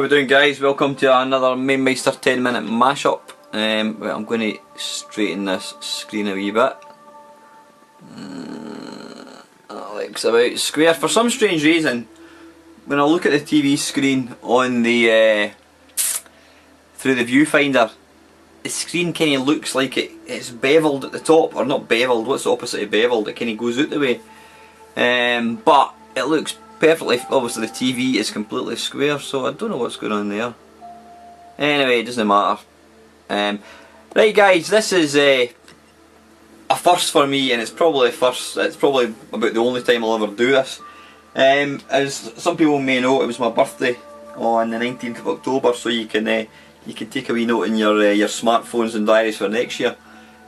How we doing, guys? Welcome to another Mamemeister 10-minute mashup. Well, I'm going to straighten this screen a wee bit. That looks about square. For some strange reason, when I look at the TV screen on the through the viewfinder, the screen kind of looks like it's beveled at the top, or not beveled. What's the opposite of beveled? It kind of goes out the way. But it looks perfectly. Obviously, the TV is completely square, so I don't know what's going on there. Anyway, it doesn't matter. Right, guys, this is a first for me, and it's probably about the only time I'll ever do this. As some people may know, it was my birthday on the 19th of October, so you can take a wee note in your smartphones and diaries for next year.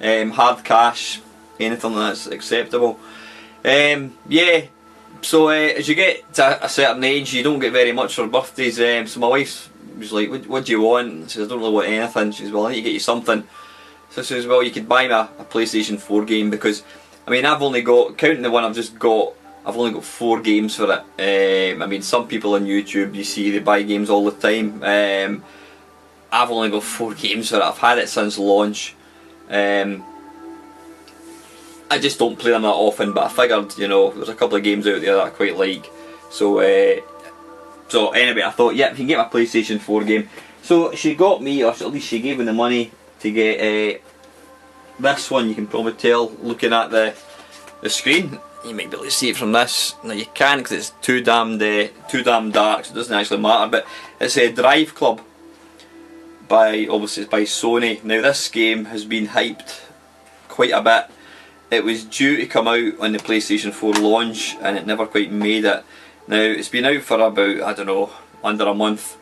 Hard cash, anything that's acceptable. Yeah. So as you get to a certain age, you don't get very much for birthdays. So my wife was like, "What do you want?" She says, "I don't really want anything." She says, "Well, I need to get you something." So I says, "Well, you could buy me a PlayStation 4 game, because I mean, I've only got, counting the one I've just got, I've only got 4 games for it. I mean, some people on YouTube, you see, they buy games all the time. I've only got 4 games for it. I've had it since launch. I just don't play them that often, but I figured, you know, there's a couple of games out there that I quite like. So anyway, I thought, yeah, if you can get my PlayStation 4 game. So she got me, or at least she gave me the money to get this one. You can probably tell looking at the screen. You might be able to see it from this. Now you can, because it's too damn dark, so it doesn't actually matter. But it's a Driveclub obviously it's by Sony. Now this game has been hyped quite a bit. It was due to come out on the PlayStation 4 launch, and it never quite made it. Now it's been out for about, I don't know, under a month.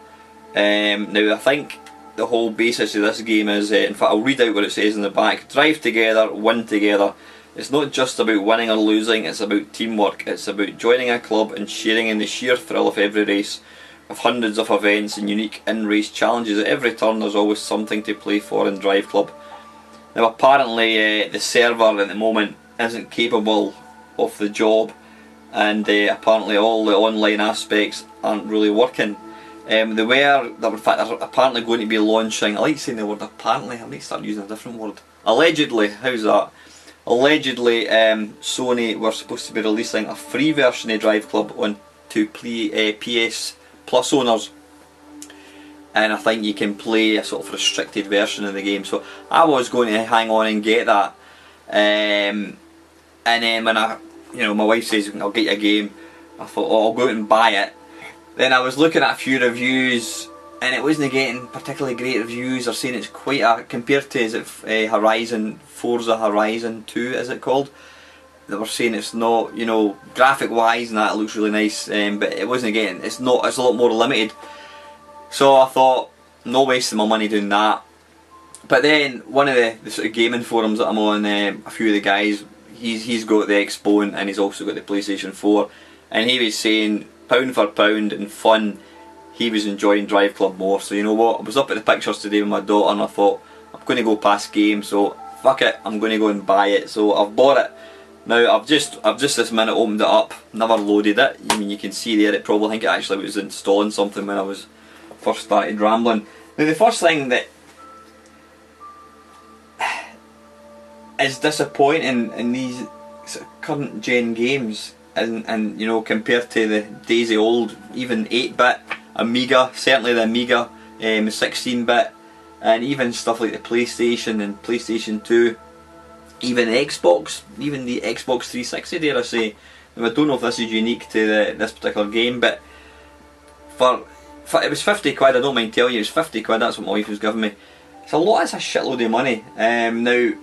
Now I think the whole basis of this game is, in fact I'll read out what it says in the back: drive together, win together. It's not just about winning or losing, it's about teamwork. It's about joining a club and sharing in the sheer thrill of every race. With hundreds of events and unique in-race challenges at every turn, there's always something to play for in Driveclub. Now apparently the server at the moment isn't capable of the job, and apparently all the online aspects aren't really working. In fact, they're apparently going to be launching, I like saying the word apparently, I might start using a different word. Allegedly, how's that? Allegedly Sony were supposed to be releasing a free version of Driveclub on to PS Plus owners. And I think you can play a sort of restricted version of the game. So I was going to hang on and get that. And then when my wife says, "I'll get you a game," I thought, "Oh, I'll go out and buy it." Then I was looking at a few reviews, and it wasn't getting particularly great reviews. They're saying it's quite compared to, is it Forza Horizon 2, is it called? They were saying it's not, you know, graphic wise and that, it looks really nice, but it wasn't getting, it's a lot more limited. So I thought, no wasting my money doing that. But then one of the sort of gaming forums that I'm on, a few of the guys, he's got the Exponent and he's also got the PlayStation 4, and he was saying pound for pound and fun, he was enjoying Driveclub more. So you know what, I was up at the pictures today with my daughter and I thought, I'm going to go past game, so fuck it, I'm going to go and buy it. So I've bought it. Now I've just this minute opened it up, never loaded it. I mean, you can see there, I think it actually was installing something when I was first started rambling. Now the first thing that is disappointing in these sort of current gen games, and you know, compared to the days of old, even 8-bit Amiga, certainly the Amiga, 16-bit, and even stuff like the PlayStation and PlayStation 2, even Xbox, even the Xbox 360, dare I say. Now I don't know if this is unique to this particular game, but it was 50 quid, I don't mind telling you, it was 50 quid, that's what my wife was giving me. It's a shitload of money. Now,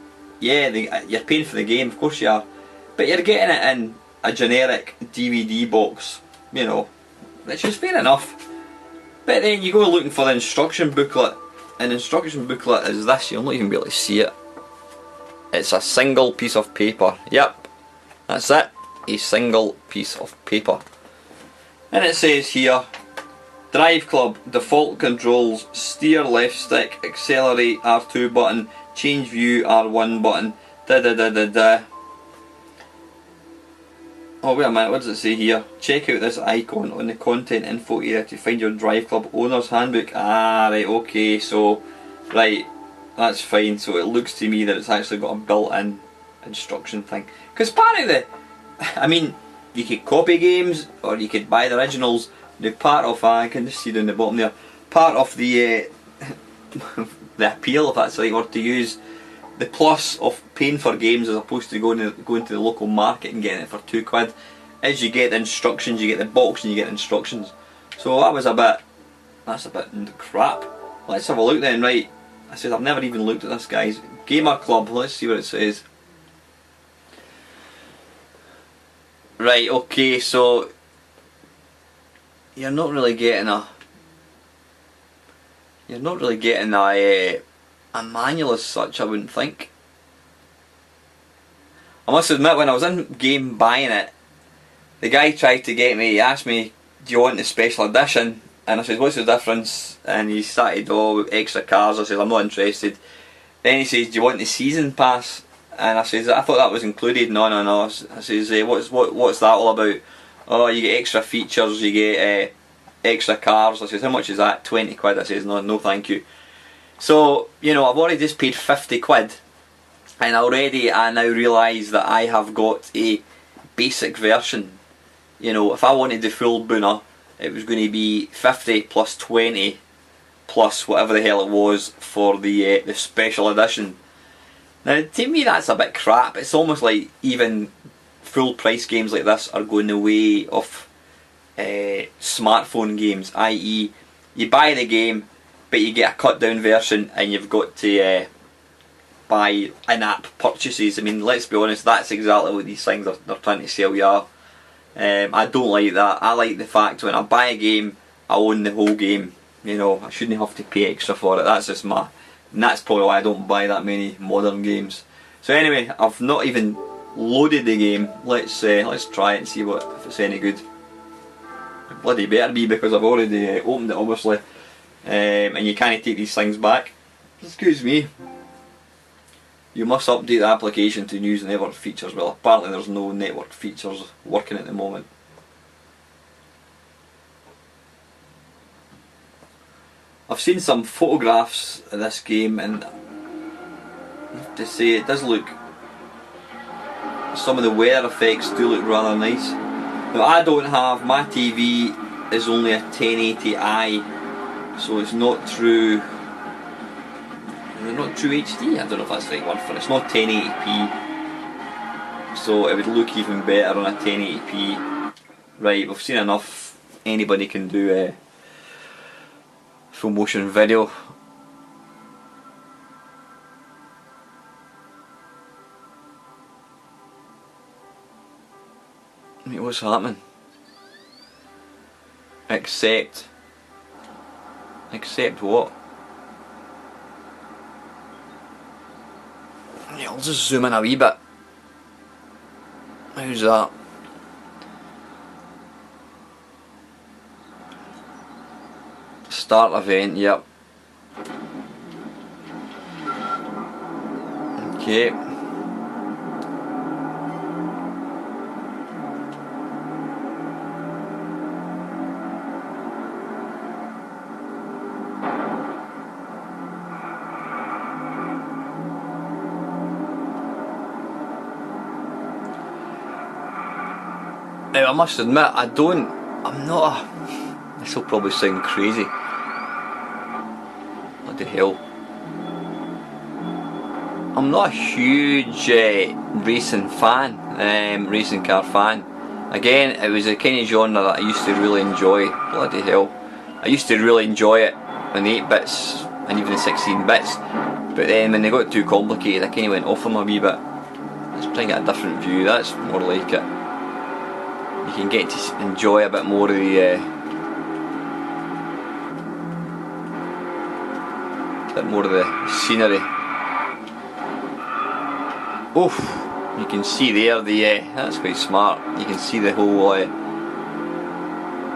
yeah, you're paying for the game, of course you are, but you're getting it in a generic DVD box, you know, which is fair enough. But then you go looking for the instruction booklet, and the instruction booklet is this, you'll not even be able to see it. It's a single piece of paper, yep, that's it, a single piece of paper. And it says here, Driveclub, default controls, steer left stick, accelerate R2 button, change view R1 button, Oh wait a minute, what does it say here? Check out this icon on the content info area to find your Driveclub owner's handbook. Ah, right, okay, so, right, that's fine. So it looks to me that it's actually got a built-in instruction thing. Because part of the, I mean, you could copy games or you could buy the originals. The part of, I can just see down the bottom there, part of the the appeal, if that's the right word to use, the plus of paying for games as opposed to going to the local market and getting it for £2, is you get the instructions, you get the box and you get the instructions. So that was that's a bit crap. Let's have a look then, right. I said I've never even looked at this, guys. Gamer Club, let's see what it says. Right, okay, so you're not really getting a manual as such, I wouldn't think. I must admit, when I was in game buying it, the guy tried to get me, he asked me, do you want the special edition? And I said, what's the difference? And he started, oh, extra cars. I said, I'm not interested. Then he says, do you want the season pass? And I says, I thought that was included. No. I says, what's that all about? Oh, you get extra features, you get extra cars. I says, how much is that? £20. I says, no thank you. So, you know, I've already just paid £50, and already I now realise that I have got a basic version. You know, if I wanted the full Booner, it was going to be 50 plus 20 plus whatever the hell it was for the special edition. Now, to me that's a bit crap. It's almost like even full price games like this are going the way of smartphone games, i.e. you buy the game but you get a cut down version and you've got to buy in-app purchases. I mean, let's be honest, that's exactly what these things they're trying to sell you are. I don't like that. I like the fact when I buy a game, I own the whole game. You know, I shouldn't have to pay extra for it. That's just and that's probably why I don't buy that many modern games. So anyway, I've not even loaded the game. Let's try it and see if it's any good. It bloody better be, because I've already opened it, obviously. And you can't take these things back. Excuse me. You must update the application to use network features. Well, apparently there's no network features working at the moment. I've seen some photographs of this game and I have to say it does look, some of the weather effects do look rather nice. Now I don't have, my TV is only a 1080i, so it's not true, is it not true HD? I don't know if that's the right word for it. It's not 1080p, so it would look even better on a 1080p. Right, we've seen enough. Anybody can do full motion video. Wait, what's happening? Accept what? Yeah, I'll just zoom in a wee bit. How's that? Start event, yep. Okay. Now I must admit, this will probably sound crazy. What the hell? I'm not a huge racing car fan. Again, it was a kind of genre that I used to really enjoy. Bloody hell. I used to really enjoy it in the 8 bits and even the 16 bits. But then when they got too complicated, I kind of went off them a wee bit. Let's try and get a different view, that's more like it. You can get to enjoy a bit more of the scenery. Oof, you can see there that's quite smart. You can see the whole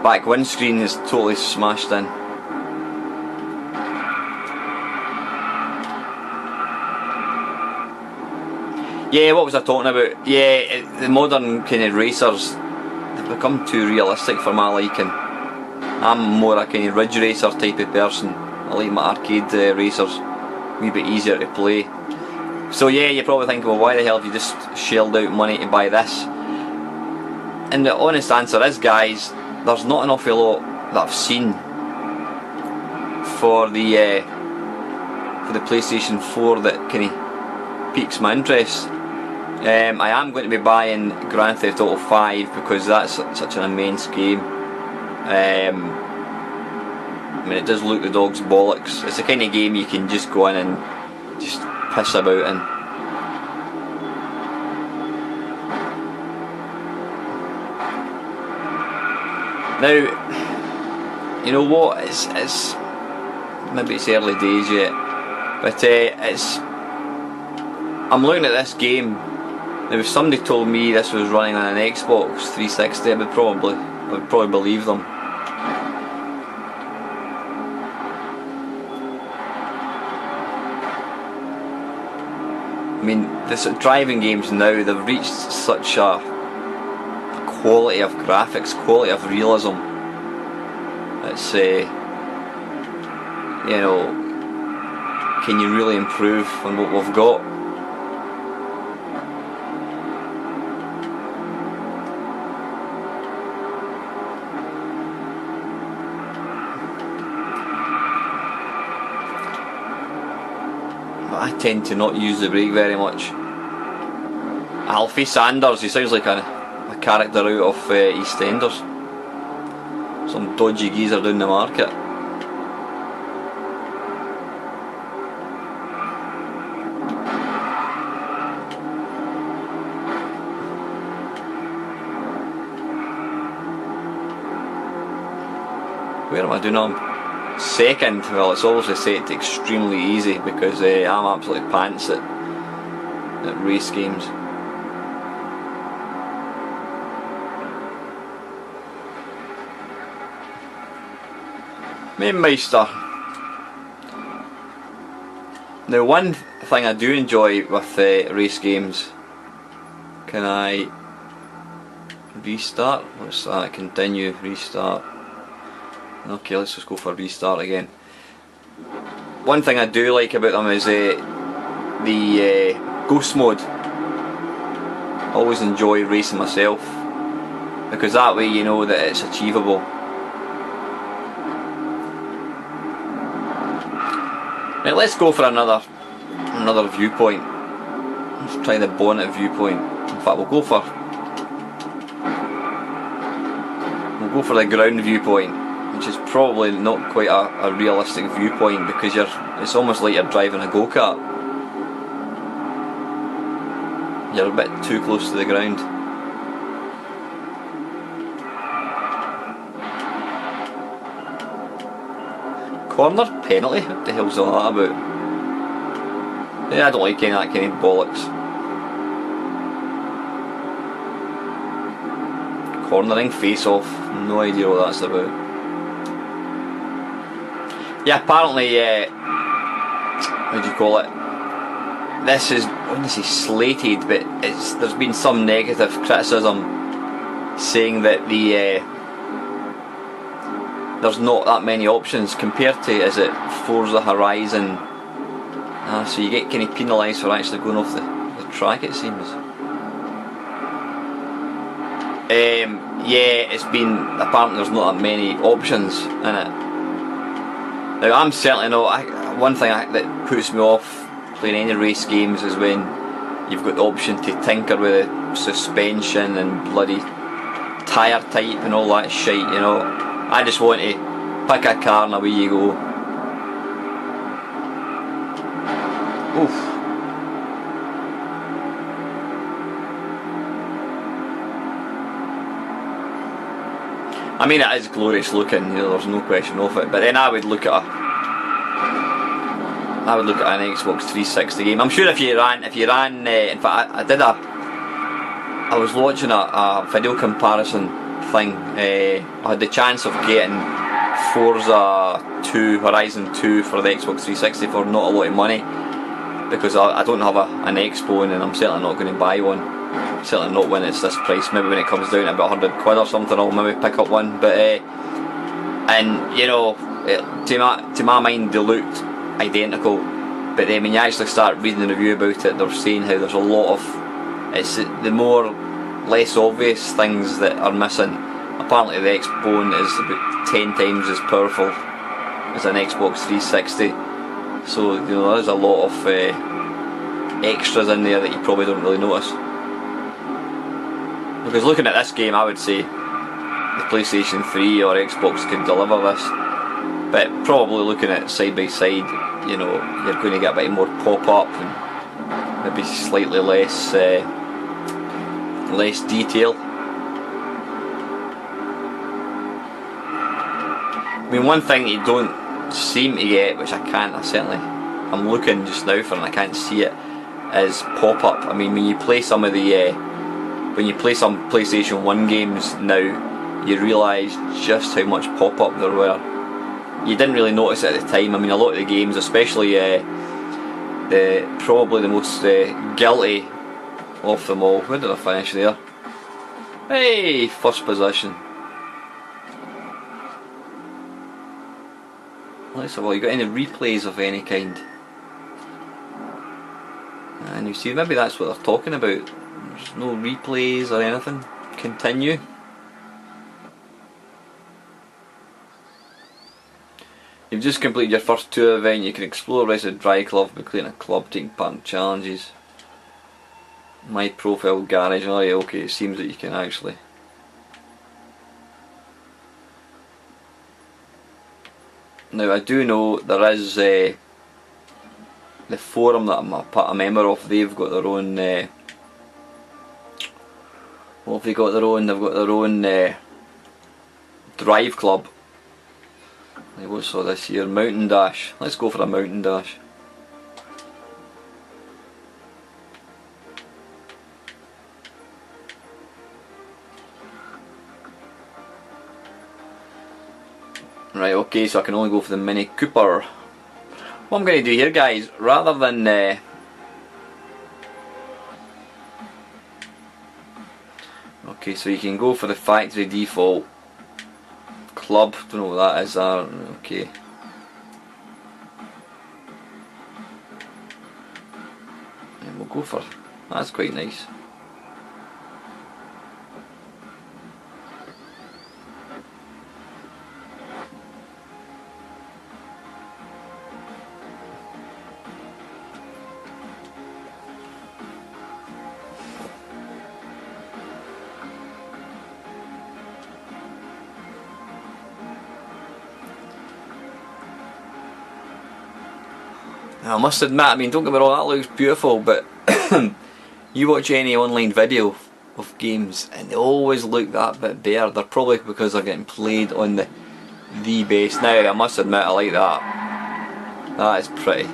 back windscreen is totally smashed in. Yeah, what was I talking about? Yeah, the modern kind of racers, they've become too realistic for my liking. I'm more a kind of ridge racer type of person. I like my arcade racers, a wee bit easier to play. So yeah, you're probably thinking, well, why the hell have you just shelled out money to buy this? And the honest answer is, guys, there's not an awful lot that I've seen for the PlayStation 4 that kind of piques my interest. I am going to be buying Grand Theft Auto 5 because that's such an immense game. I mean, it does look the dog's bollocks. It's the kind of game you can just go in and just piss about in. Now, you know what? It's maybe it's early days yet, but I'm looking at this game. Now, if somebody told me this was running on an Xbox 360, I would probably believe them. I mean, the driving games now, they've reached such a quality of graphics, quality of realism. It's you know, can you really improve on what we've got? I tend to not use the brake very much. Alfie Sanders, he sounds like a character out of EastEnders. Some dodgy geezer down the market. Where am I doing now? Second. Well, it's obviously set to extremely easy because I'm absolutely pants at race games. Mamemeister. Now, one thing I do enjoy with race games. Can I restart? What's that? Continue, restart. Okay, let's just go for restart again. One thing I do like about them is the ghost mode. I always enjoy racing myself because that way you know that it's achievable. Right, let's go for another viewpoint. Let's try the bonnet viewpoint. In fact, we'll go for the ground viewpoint, which is probably not quite a realistic viewpoint because it's almost like you're driving a go-kart. You're a bit too close to the ground. Corner penalty? What the hell's all that about? Yeah, I don't like any of that kind of bollocks. Cornering, face-off, no idea what that's about. Yeah, apparently, what do you call it? This is, I wouldn't say slated, but there's been some negative criticism saying that there's not that many options compared to, is it, Forza Horizon. So you get kind of penalised for actually going off the track, it seems. Yeah, it's been, apparently there's not that many options in it. Now, I'm certainly not, one thing that puts me off playing any race games is when you've got the option to tinker with the suspension and bloody tyre type and all that shite, you know. I just want to pick a car and away you go. Oof. I mean, it is glorious looking, you know, there's no question of it. But then I would look at an Xbox 360 game. I'm sure if you ran, in fact, I was watching a video comparison thing. I had the chance of getting Forza 2, Horizon 2 for the Xbox 360 for not a lot of money. because I don't have an Expo, and I'm certainly not going to buy one. Certainly not when it's this price. Maybe when it comes down to about 100 quid or something, I'll maybe pick up one. But and you know, to my mind, they looked identical. But then when you actually start reading the review about it, they're saying how there's a lot of, it's the more less obvious things that are missing. Apparently the Xbone is about 10 times as powerful as an Xbox 360. So you know, there's a lot of extras in there that you probably don't really notice. Because looking at this game, I would say the PlayStation 3 or Xbox could deliver this. But probably looking at it side by side, you know, you're going to get a bit more pop-up and maybe slightly less detail. I mean, one thing you don't seem to get, which I'm looking just now for and I can't see it, is pop-up. I mean, when you play some PlayStation 1 games now, you realise just how much pop-up there were. You didn't really notice it at the time. I mean, a lot of the games, especially probably the most guilty of them all. Where did I finish there? Hey, first position. Let's have a look. You got any replays of any kind? And you see, maybe that's what they're talking about. There's no replays or anything. Continue. You've just completed your first tour event. You can explore the rest of Driveclub by creating a club, taking part in challenges. My profile garage. Oh yeah, okay, it seems that you can actually. Now I do know there is the forum that I'm a member of. They've got their own. What have they got their own? They've got their own Driveclub. What's all this here? Mountain Dash. Let's go for a Mountain Dash. Right, okay, so I can only go for the Mini Cooper. What I'm going to do here, guys, rather than okay, so you can go for the factory default club, don't know what that is. Okay. And we'll go for, that's quite nice. I must admit, I mean, don't get me wrong, that looks beautiful, but you watch any online video of games and they always look that bit better. They're probably because they're getting played on the base. Now, I must admit, I like that. That is pretty.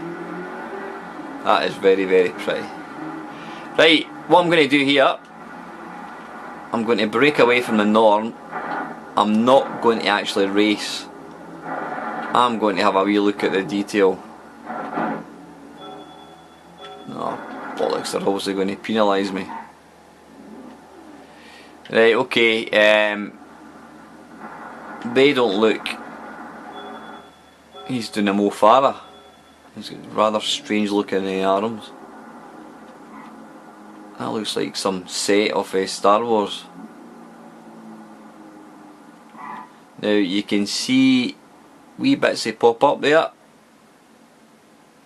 That is very, very pretty. Right, what I'm going to do here, I'm going to break away from the norm. I'm not going to actually race. I'm going to have a wee look at the detail. No, bollocks, they're obviously going to penalise me. Right, okay, they don't look... He's doing a Mo Farah. He's got rather strange looking arms. That looks like some set of Star Wars. Now you can see wee bits they pop up there.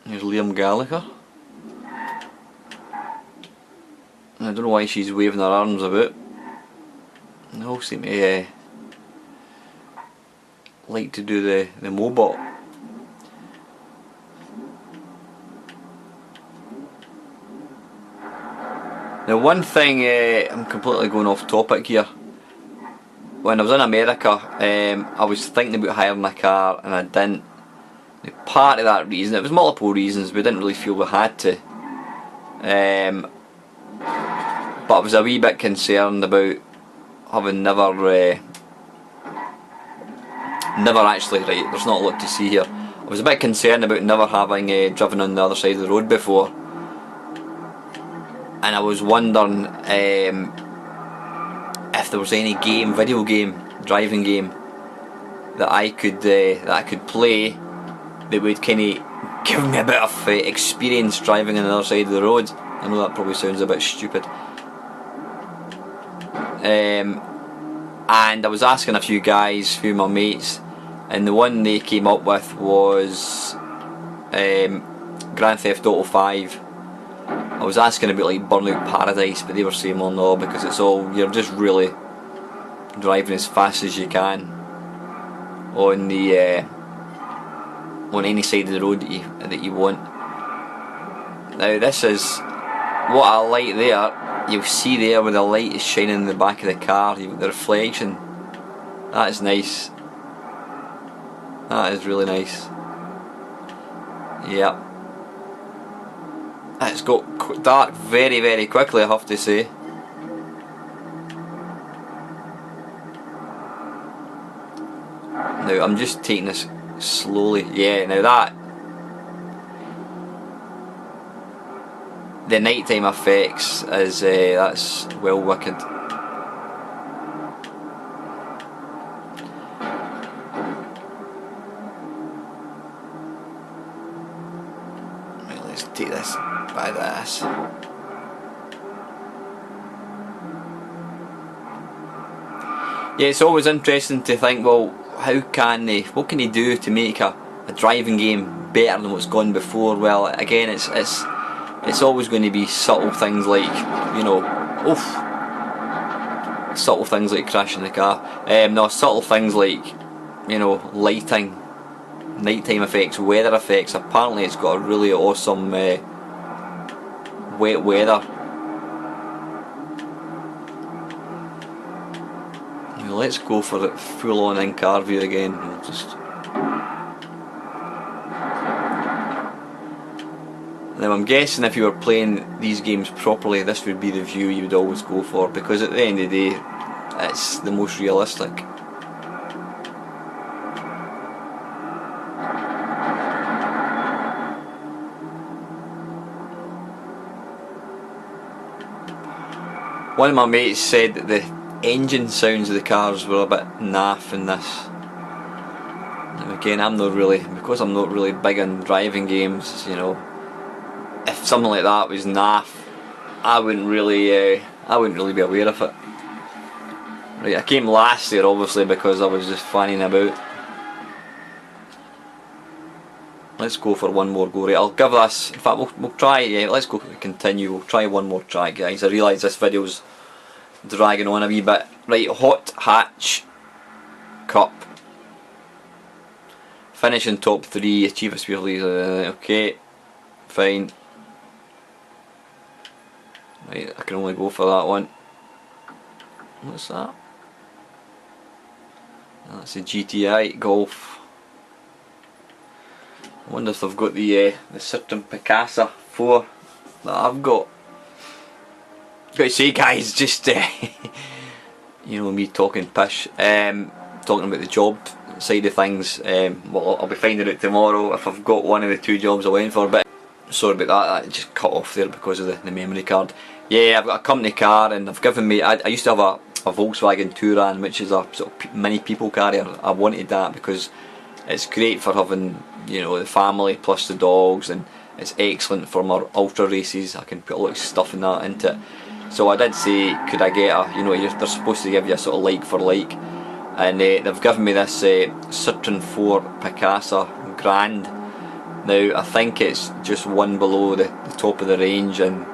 There's Liam Gallagher. I don't know why she's waving her arms about. They all seem to like to do the Mobot. Now one thing, I'm completely going off topic here. When I was in America, I was thinking about hiring a car and I didn't. Now, part of that reason, it was multiple reasons, we didn't really feel we had to. But I was a wee bit concerned about having never actually, right, there's not a lot to see here. I was a bit concerned about never having driven on the other side of the road before, and I was wondering if there was any video game, driving game that I could play that would kind of give me a bit of experience driving on the other side of the road. I know that probably sounds a bit stupid. And I was asking a few guys, a few of my mates, and the one they came up with was Grand Theft Auto 5. I was asking about like Burnout Paradise, but they were saying, well, no, because it's all, you're just really driving as fast as you can on the on any side of the road that you want. Now this is what I like there. You'll see there where the light is shining in the back of the car, you've got the reflection. That is nice. That is really nice. Yep. It's got dark very, very quickly, I have to say. Now I'm just taking this slowly. Yeah, now that, the nighttime effects is that's well wicked. Right, let's take this by this. Yeah, it's always interesting to think, well, what can they do to make a driving game better than what's gone before? Well, again, it's always going to be subtle things like, you know, subtle things like crashing the car. No, subtle things like, you know, lighting, nighttime effects, weather effects. Apparently it's got a really awesome wet weather. Now let's go for it full on in car view again. We'll just... Now I'm guessing if you were playing these games properly, this would be the view you would always go for, because at the end of the day, it's the most realistic. One of my mates said that the engine sounds of the cars were a bit naff in this. Now again, because I'm not really big on driving games, you know, if something like that was naff, I wouldn't really be aware of it. Right, I came last there obviously because I was just fanning about. Let's go for one more go. Right, I'll give this, in fact we'll try, yeah, let's go continue, we'll try one more try, guys. I realise this video's dragging on a wee bit. Right, Hot Hatch Cup. Finish in top 3, achieve a speed lead, okay, fine. Right, I can only go for that one. What's that? That's a GTI Golf. I wonder if they've got the Citroen Picasa 4 that I've got. Got to say, guys, just you know, me talking pish, talking about the job side of things. Well, I'll be finding out tomorrow if I've got one of the 2 jobs I went for. But sorry about that. That just cut off there because of the memory card. Yeah, I've got a company car, and they've given me. I used to have a Volkswagen Touran, which is a sort of mini people carrier. I wanted that because it's great for having, you know, the family plus the dogs, and it's excellent for my ultra races. I can put a lot of stuff in that into it. So I did say, could I get a, you know, they're supposed to give you a sort of like for like, and they've given me this Citroen 4 Picasa Grand. Now I think it's just one below the top of the range, and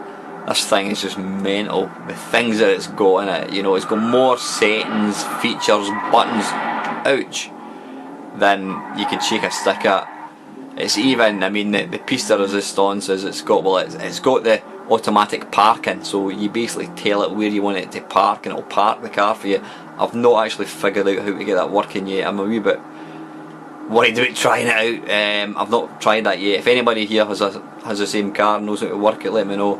this thing is just mental. The things that it's got in it, you know, it's got more settings, features, buttons, ouch, than you can shake a stick at. It's even, I mean, the piece de resistance is it's got the automatic parking, so you basically tell it where you want it to park and it'll park the car for you. I've not actually figured out how to get that working yet. I'm a wee bit worried about trying it out. I've not tried that yet. If anybody here has the same car and knows how to work it, let me know.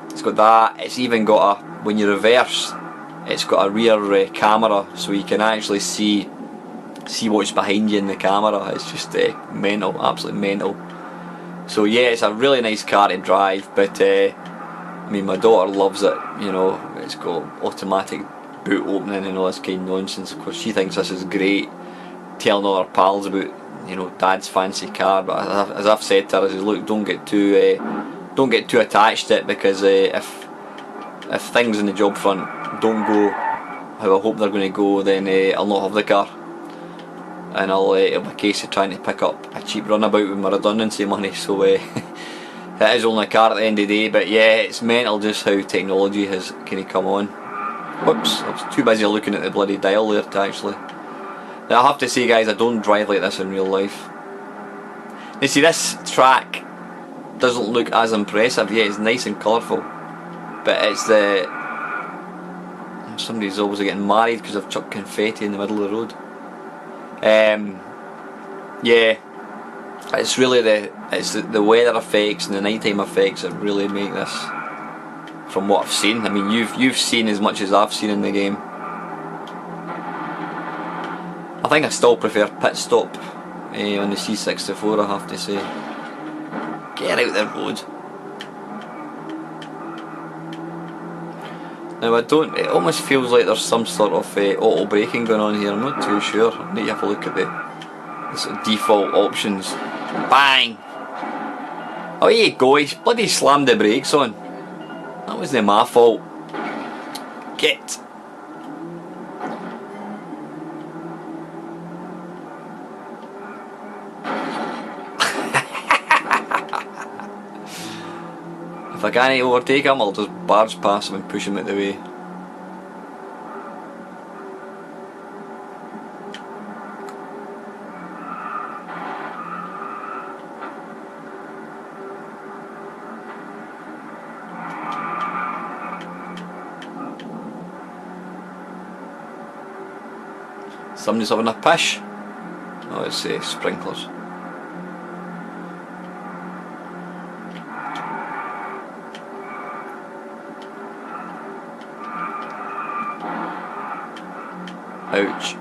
It's got that. It's even got a, when you reverse, it's got a rear camera, so you can actually see see what's behind you in the camera. It's just mental, absolutely mental. So yeah, it's a really nice car to drive, but I mean, my daughter loves it. You know, it's got automatic boot opening and all this kind of nonsense. Of course, she thinks this is great, telling all her pals about, you know, Dad's fancy car. But as I've said to her, I said, look, don't get too attached to it, because if things in the job front don't go how I hope they're going to go, then I'll not have the car, and it'll be a case of trying to pick up a cheap runabout with my redundancy money. So it is only a car at the end of the day. But yeah, it's mental just how technology has kind of come on. Whoops, I was too busy looking at the bloody dial there to actually. Now, I have to say, guys, I don't drive like this in real life. You see, this track doesn't look as impressive. Yeah, it's nice and colourful, but it's the... Somebody's always getting married because I've chucked confetti in the middle of the road. Yeah, it's really the weather effects and the nighttime effects that really make this, from what I've seen. I mean, you've seen as much as I've seen in the game. I think I still prefer Pit Stop on the C64, I have to say. Get out the road. Now it almost feels like there's some sort of auto braking going on here. I'm not too sure. I need to have a look at the sort of default options. Bang! Oh, here you go, he's bloody slammed the brakes on. That wasn't my fault. Get! If I can't overtake him, I'll just barge past him and push him out the way. Somebody's having a pish. Oh, it's sprinklers. Ouch.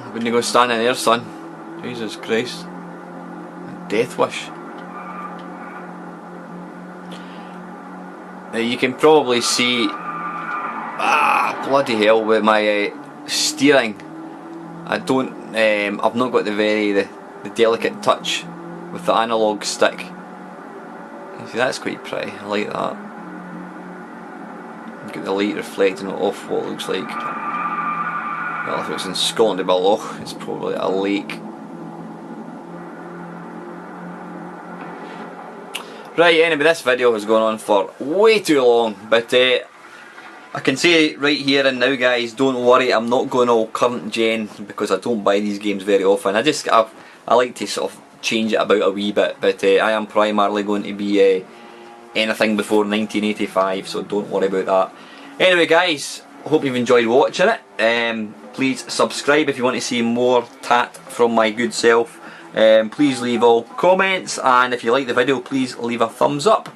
Wouldn't you go standing there, son? Jesus Christ. A death wish. Now you can probably see, bloody hell, with my steering. I've not got the delicate touch with the analog stick. You see, that's quite pretty. I like that. You've got the light reflecting off what looks like, well, if it's in Scotland, it'd be a loch. It's probably a lake. Right, anyway, this video has gone on for way too long, but I can say right here and now, guys, don't worry, I'm not going all current gen, because I don't buy these games very often. I like to sort of change it about a wee bit, but I am primarily going to be anything before 1985, so don't worry about that. Anyway, guys, hope you've enjoyed watching it. Please subscribe if you want to see more tat from my good self. Please leave all comments, and if you like the video, please leave a thumbs up.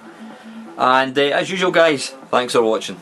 And as usual, guys, thanks for watching.